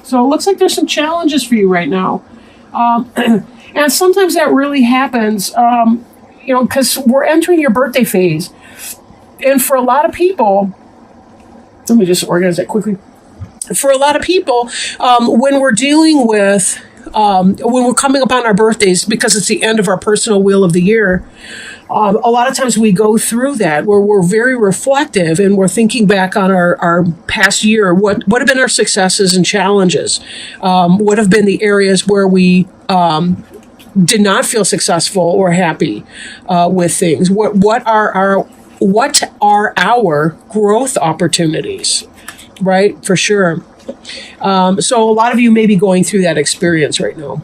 So it looks like there's some challenges for you right now. And sometimes that really happens, because we're entering your birthday phase. And for a lot of people, let me just organize that quickly. For a lot of people, when we're dealing with, when we're coming up on our birthdays, because it's the end of our personal wheel of the year, a lot of times we go through that where we're very reflective and we're thinking back on our past year. What have been our successes and challenges? What have been the areas where we did not feel successful or happy with things? What are our growth opportunities? Right, for sure. So a lot of you may be going through that experience right now.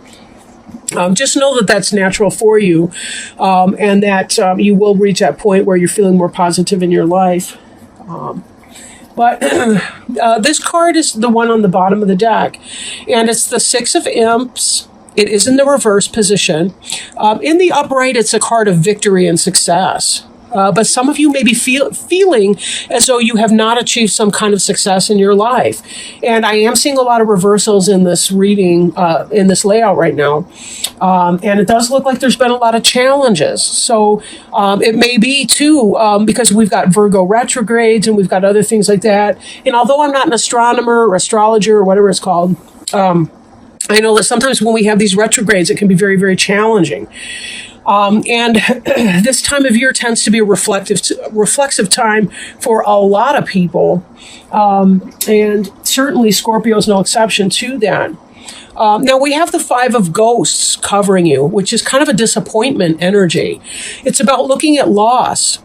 Just know that that's natural for you, and that you will reach that point where you're feeling more positive in your life. But this card is the one on the bottom of the deck, and it's the Six of Imps. It is in the reverse position. In the upright, it's a card of victory and success. But some of you may be feeling as though you have not achieved some kind of success in your life. And I am seeing a lot of reversals in this reading, in this layout right now. And it does look like there's been a lot of challenges. So it may be, too, because we've got Virgo retrogrades and we've got other things like that. And although I'm not an astronomer or astrologer or whatever it's called, I know that sometimes when we have these retrogrades, it can be very, very challenging. And this time of year tends to be a reflexive time for a lot of people. And certainly Scorpio is no exception to that. Now we have the Five of Ghosts covering you, which is kind of a disappointment energy. It's about looking at loss,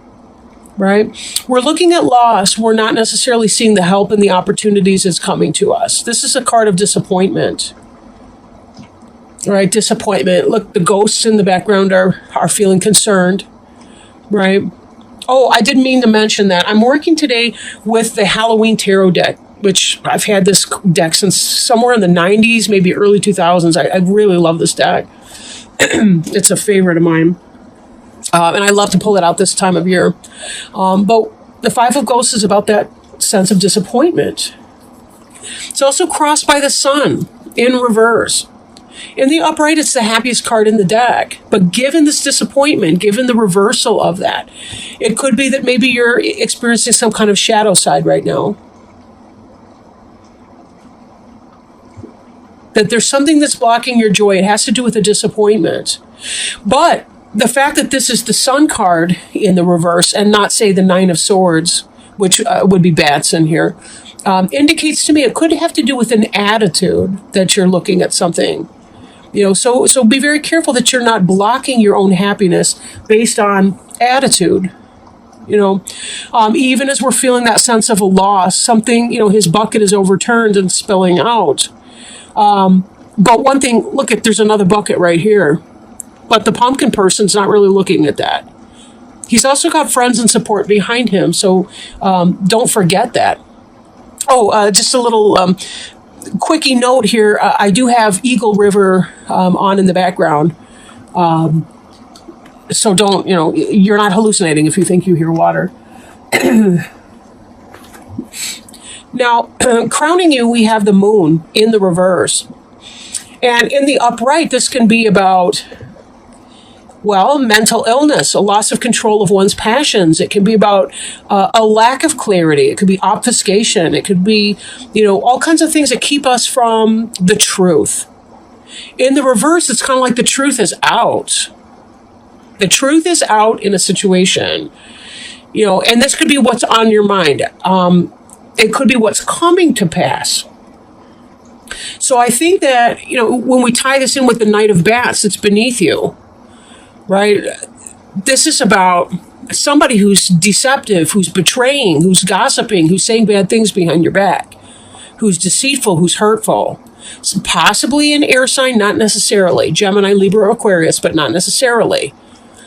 right? We're looking at loss. We're not necessarily seeing the help and the opportunities that's coming to us. This is a card of disappointment. Right, disappointment. Look, the ghosts in the background are feeling concerned, right? Oh, I didn't mean to mention that. I'm working today with the Halloween Tarot deck, which I've had this deck since somewhere in the 90s, maybe early 2000s. I really love this deck. It's a favorite of mine. And I love to pull it out this time of year. But the Five of Ghosts is about that sense of disappointment. It's also crossed by the Sun in reverse. In the upright, it's the happiest card in the deck. But given this disappointment, given the reversal of that, it could be that maybe you're experiencing some kind of shadow side right now. That there's something that's blocking your joy. It has to do with a disappointment. But the fact that this is the Sun card in the reverse and not, say, the Nine of Swords, which would be bats in here, indicates to me it could have to do with an attitude that you're looking at something. So be very careful that you're not blocking your own happiness based on attitude. Even as we're feeling that sense of a loss, something, his bucket is overturned and spilling out. But one thing, there's another bucket right here. But the pumpkin person's not really looking at that. He's also got friends and support behind him, so don't forget that. Oh, just a little quickie note here. I do have Eagle River on in the background. So don't, you're not hallucinating if you think you hear water. Now, crowning you, we have the Moon in the reverse. And in the upright, this can be about, mental illness, a loss of control of one's passions. It can be about a lack of clarity. It could be obfuscation. It could be, all kinds of things that keep us from the truth. In the reverse, it's kind of like the truth is out. The truth is out in a situation, and this could be what's on your mind. It could be what's coming to pass. So I think that, when we tie this in with the Knight of Bats, it's beneath you. Right? This is about somebody who's deceptive, who's betraying, who's gossiping, who's saying bad things behind your back, who's deceitful, who's hurtful. So possibly an air sign, not necessarily. Gemini, Libra, Aquarius, but not necessarily.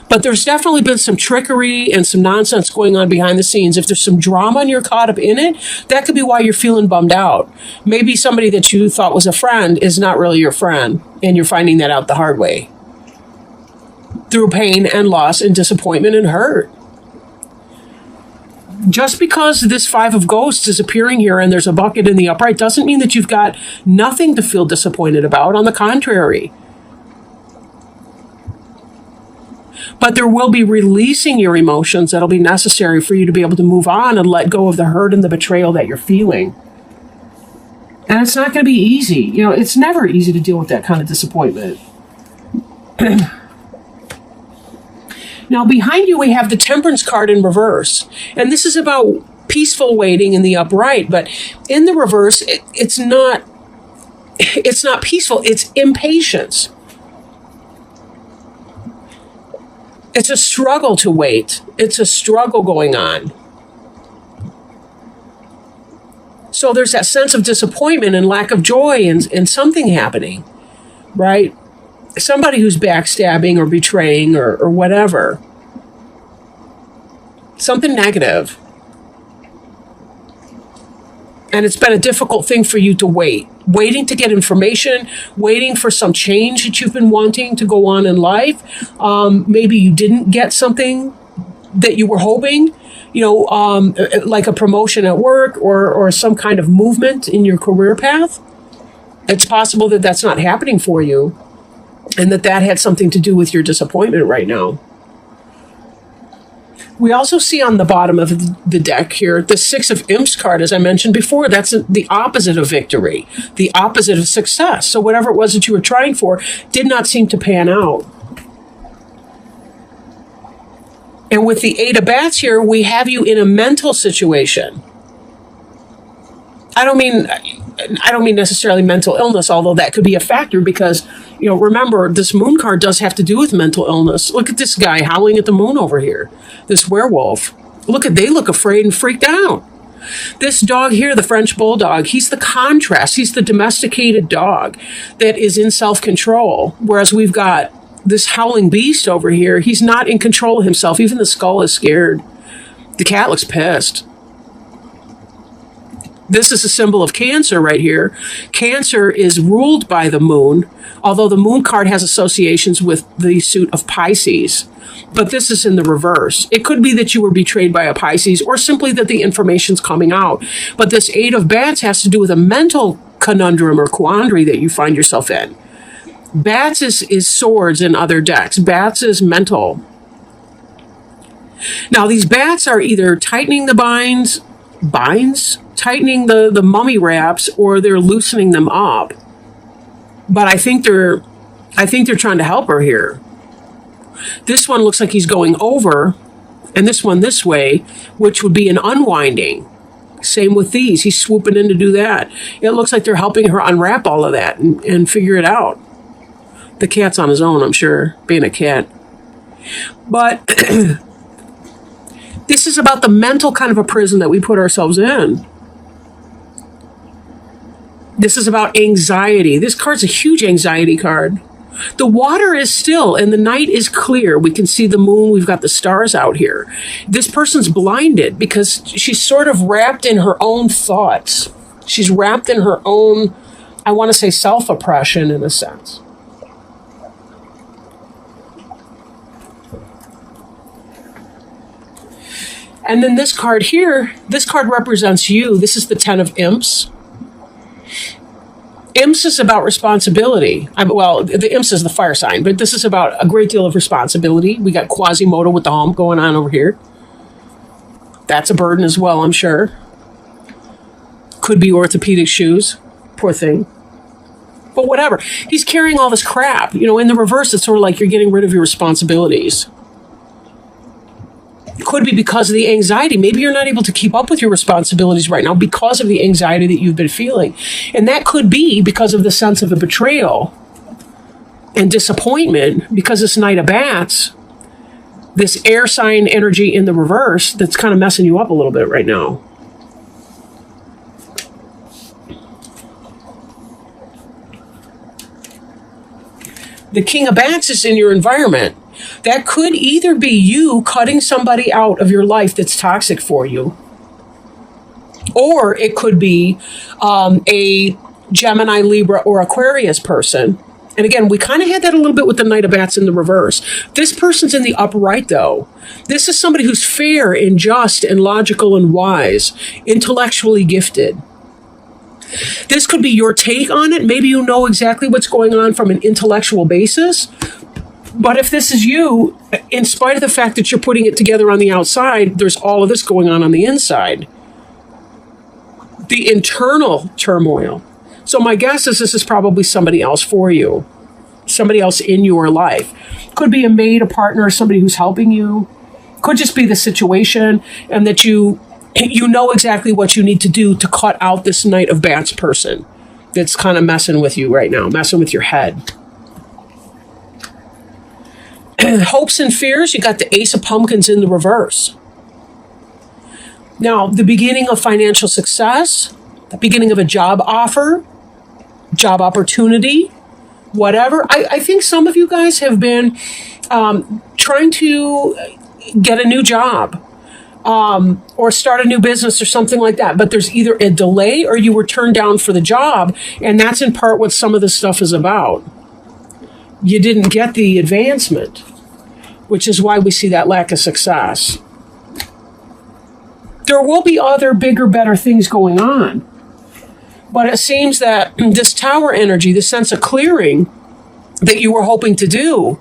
But there's definitely been some trickery and some nonsense going on behind the scenes. If there's some drama and you're caught up in it, that could be why you're feeling bummed out. Maybe somebody that you thought was a friend is not really your friend, and you're finding that out the hard way. Through pain and loss and disappointment and hurt. Just because this Five of Ghosts is appearing here and there's a bucket in the upright doesn't mean that you've got nothing to feel disappointed about. On the contrary. But there will be releasing your emotions that'll be necessary for you to be able to move on and let go of the hurt and the betrayal that you're feeling. And it's not going to be easy. You know, it's never easy to deal with that kind of disappointment. Now, behind you, we have the Temperance card in reverse. And this is about peaceful waiting in the upright. But in the reverse, it's not peaceful. It's impatience. It's a struggle to wait. It's a struggle going on. So there's that sense of disappointment and lack of joy in something happening, right? Somebody who's backstabbing or betraying or whatever. Something negative. And it's been a difficult thing for you to wait. Waiting to get information, waiting for some change that you've been wanting to go on in life. Maybe you didn't get something that you were hoping, like a promotion at work or some kind of movement in your career path. It's possible that that's not happening for you and that had something to do with your disappointment right now. We also see on the bottom of the deck here, the Six of Imps card, as I mentioned before. That's the opposite of victory, the opposite of success. So whatever it was that you were trying for did not seem to pan out. And with the Eight of Bats here, we have you in a mental situation. I don't mean necessarily mental illness, although that could be a factor because, remember, this Moon card does have to do with mental illness. Look at this guy howling at the moon over here, this werewolf. They look afraid and freaked out. This dog here, the French Bulldog, he's the contrast. He's the domesticated dog that is in self-control, whereas we've got this howling beast over here. He's not in control of himself. Even the skull is scared. The cat looks pissed. This is a symbol of Cancer right here. Cancer is ruled by the moon, although the Moon card has associations with the suit of Pisces. But this is in the reverse. It could be that you were betrayed by a Pisces or simply that the information's coming out. But this Eight of Bats has to do with a mental conundrum or quandary that you find yourself in. Bats is swords in other decks. Bats is mental. Now, these bats are either tightening the binds, tightening the mummy wraps, or they're loosening them up. But I think they're trying to help her here. This one looks like he's going over, and this one this way, which would be an unwinding. Same with these. He's swooping in to do that. It looks like they're helping her unwrap all of that and figure it out. The cat's on his own, I'm sure, being a cat. But this is about the mental kind of a prison that we put ourselves in. This is about anxiety. This card's a huge anxiety card. The water is still and the night is clear. We can see the moon. We've got the stars out here. This person's blinded because she's sort of wrapped in her own thoughts. She's wrapped in her own, I want to say, self-oppression in a sense. And then this card here, this card represents you. This is the Ten of Imps. Imps is about responsibility. The Imps is the fire sign, but this is about a great deal of responsibility. We got Quasimodo with the hump going on over here. That's a burden as well, I'm sure. Could be orthopedic shoes. Poor thing. But whatever. He's carrying all this crap. In the reverse, it's sort of like you're getting rid of your responsibilities. Could be because of the anxiety. Maybe you're not able to keep up with your responsibilities right now because of the anxiety that you've been feeling. And that could be because of the sense of the betrayal and disappointment, because this Knight of Bats, this air sign energy in the reverse, that's kind of messing you up a little bit right now. The King of Bats is in your environment. That could either be you cutting somebody out of your life that's toxic for you, or it could be a Gemini, Libra, or Aquarius person And again, we kind of had that a little bit with the Knight of Bats in the reverse. This person's in the upright, though. This is somebody who's fair and just and logical and wise, intellectually gifted. This could be your take on it. Maybe you know exactly what's going on from an intellectual basis. But if this is you, in spite of the fact that you're putting it together on the outside, there's all of this going on the inside. The internal turmoil. So my guess is this is probably somebody else for you. Somebody else in your life. Could be a maid, a partner, somebody who's helping you. Could just be the situation, and that you know exactly what you need to do to cut out this Knight of Bats person that's kind of messing with you right now, messing with your head. Hopes and fears, you got the Ace of Pumpkins in the reverse. Now, the beginning of financial success, the beginning of a job offer, job opportunity, whatever. I think some of you guys have been trying to get a new job or start a new business or something like that. But there's either a delay or you were turned down for the job. And that's in part what some of this stuff is about. You didn't get the advancement, which is why we see that lack of success. There will be other bigger, better things going on. But it seems that this tower energy, this sense of clearing that you were hoping to do,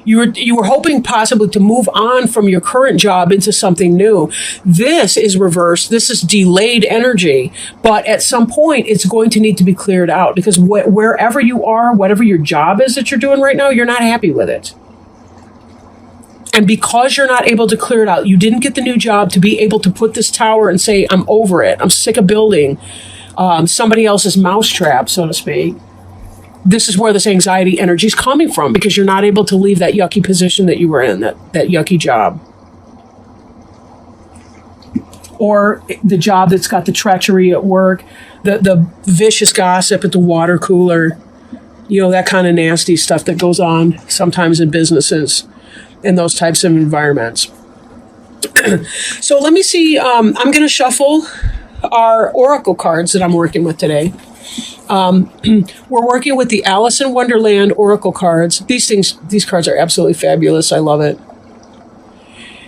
you were hoping possibly to move on from your current job into something new. This is reversed. This is delayed energy. But at some point, it's going to need to be cleared out because wherever you are, whatever your job is that you're doing right now, you're not happy with it. And because you're not able to clear it out, you didn't get the new job to be able to put this tower and say, I'm over it. I'm sick of building somebody else's mousetrap, so to speak. This is where this anxiety energy is coming from because you're not able to leave that yucky position that you were in, that yucky job. Or the job that's got the treachery at work, the vicious gossip at the water cooler, that kind of nasty stuff that goes on sometimes in businesses in those types of environments. So let me see. I'm going to shuffle our oracle cards that I'm working with today. We're working with the Alice in Wonderland oracle cards. These cards are absolutely fabulous. I love it.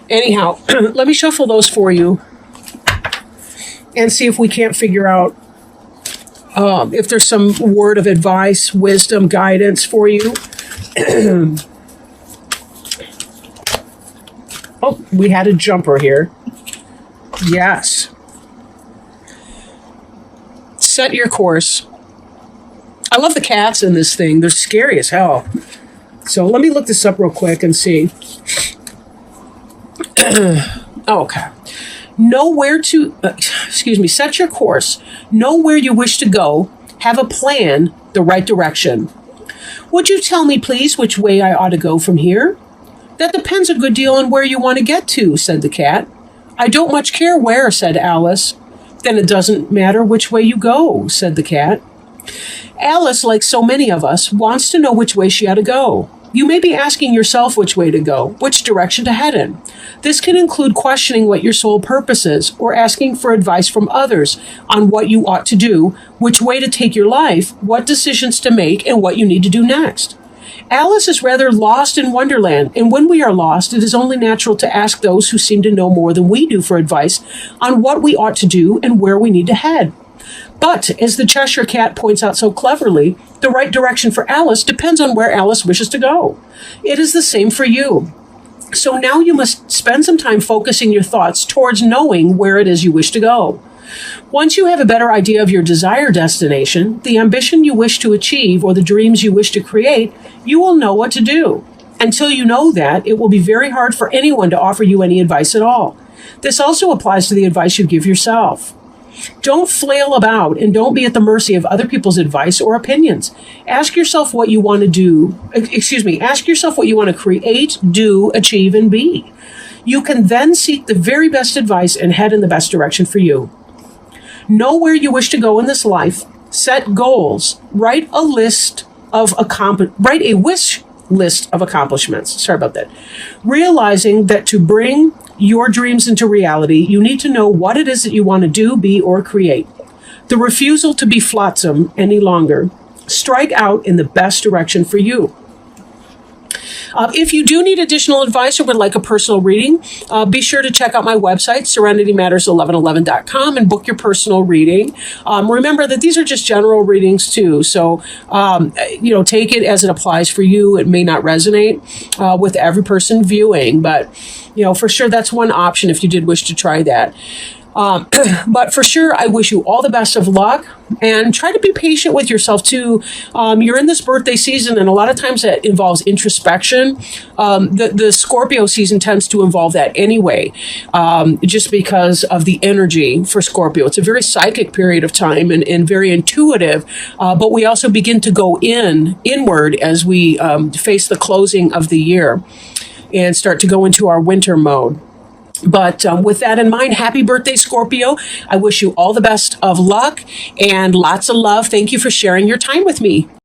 Anyhow, let me shuffle those for you and see if we can't figure out if there's some word of advice, wisdom, guidance for you. Oh, we had a jumper here. Yes. Set your course. I love the cats in this thing. They're scary as hell. So let me look this up real quick and see. Okay. Know where to, set your course. Know where you wish to go. Have a plan, the right direction. Would you tell me, please, which way I ought to go from here? That depends a good deal on where you want to get to, said the cat. I don't much care where, said Alice. Then it doesn't matter which way you go, said the cat. Alice, like so many of us, wants to know which way she ought to go. You may be asking yourself which way to go, which direction to head in. This can include questioning what your sole purpose is, or asking for advice from others on what you ought to do, which way to take your life, what decisions to make, and what you need to do next. Alice is rather lost in Wonderland, and when we are lost, it is only natural to ask those who seem to know more than we do for advice on what we ought to do and where we need to head. But, as the Cheshire Cat points out so cleverly, the right direction for Alice depends on where Alice wishes to go. It is the same for you. So now you must spend some time focusing your thoughts towards knowing where it is you wish to go. Once you have a better idea of your desired destination, the ambition you wish to achieve, or the dreams you wish to create, you will know what to do. Until you know that, it will be very hard for anyone to offer you any advice at all. This also applies to the advice you give yourself. Don't flail about and don't be at the mercy of other people's advice or opinions. Ask yourself what you want to do. Ask yourself what you want to create, do, achieve, and be. You can then seek the very best advice and head in the best direction for you. Know where you wish to go in this life. Set goals. Write a wish list of accomplishments. Sorry about that. Realizing that to bring your dreams into reality, you need to know what it is that you want to do, be, or create. The refusal to be flotsam any longer strike out in the best direction for you. If you do need additional advice or would like a personal reading, be sure to check out my website, serenitymatters1111.com, and book your personal reading. Remember that these are just general readings too. So, take it as it applies for you. It may not resonate with every person viewing, but, for sure that's one option if you did wish to try that. But for sure, I wish you all the best of luck, and try to be patient with yourself too. You're in this birthday season, and a lot of times that involves introspection. The Scorpio season tends to involve that anyway, just because of the energy for Scorpio. It's a very psychic period of time and very intuitive, but we also begin to go inward as we face the closing of the year and start to go into our winter mode. But with that in mind, happy birthday, Scorpio. I wish you all the best of luck and lots of love. Thank you for sharing your time with me.